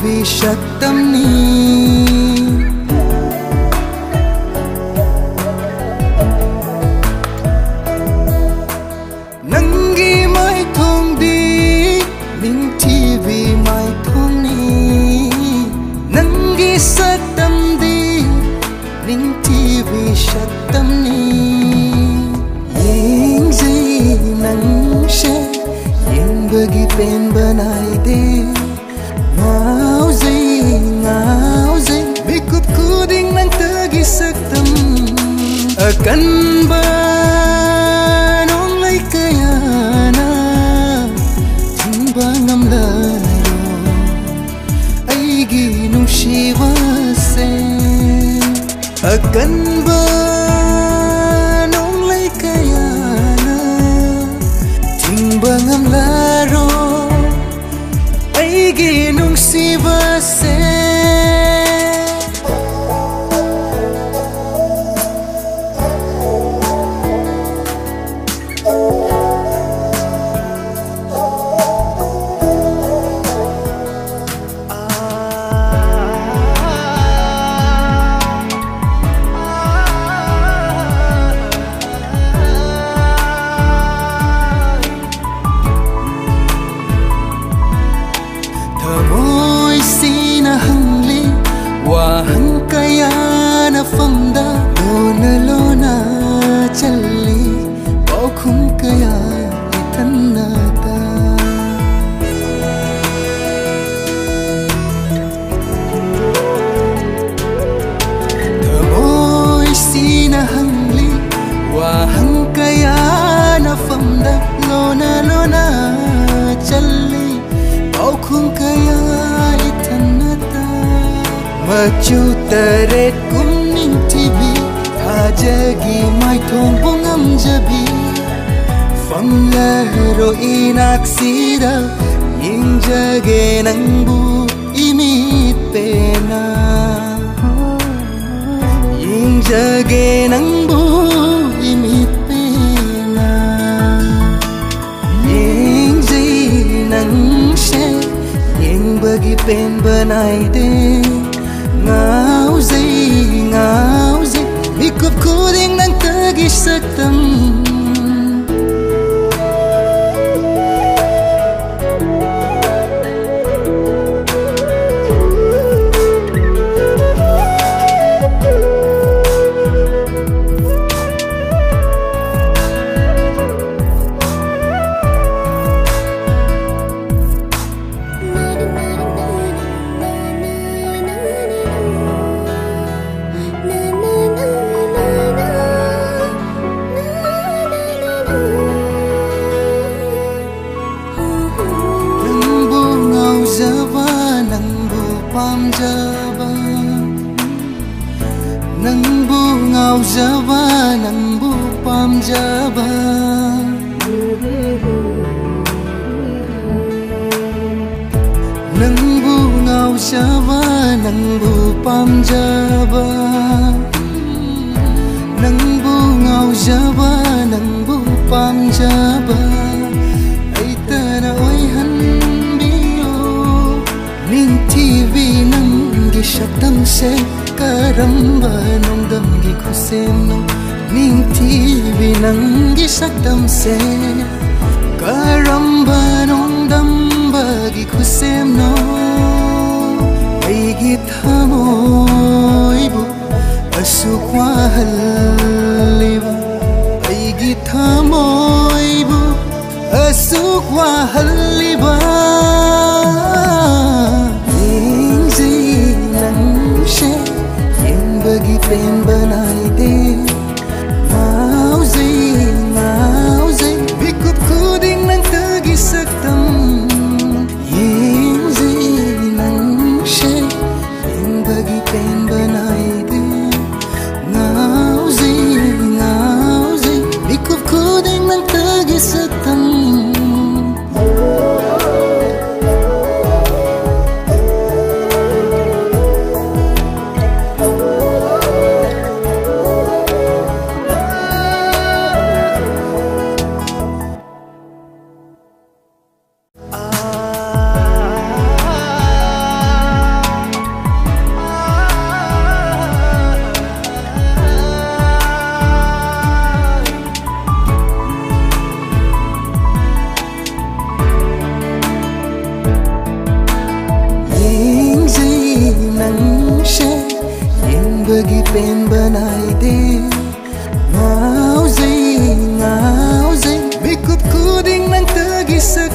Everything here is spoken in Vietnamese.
vì sắc tâm ni nâng ghi mai thong đi ninh chi vì mai thong ni nâng ghi sắc tâm đi ninh chi vì sắc tâm ni những gì nắng sẽ những bagi pen banai de ngao dây vì cúp cú đinh nang tagi sắc tâm akan ba nong lai kaya na ba ngam la ai gi nung shiva se akan ba nong lai kaya na ba ngam la ro ai gi nung shiva se hang kaya na famda lona challi bao khum kaya ithanna ta thamoi sina hangli wa hang kaya na famda lona challi bao khum kaya ithanna ta machu taret kumning tibi thajagi mai thong bongam jabi famla ro inaksida injage nangbu imit pena injage nangbu imit pena inji nang she ing bagi pen banai de ngao dây vì cúp cú đinh nang tagi sắc tâm nang bu ngau java nang bu pam java nang bu ngau java nang bu pam java nang bu ngau java nang bu pam java ai ta na oi han bio nin tv nang gi shatam se karamba nong dam gi khusem no ning tivi nang gi sakdam se karamba nong dam ba gi khusem no ai gi thamoi bu asukwa haliba ai gi thamoi bu asukwa haliba bagi pen banai de ngao dây vì cúp cú đinh nang tagi sắc tâm yin dây nang she yin bagi pen banai de ngao dây Bagi penba naide ngao zay mikut kuding nang tagisag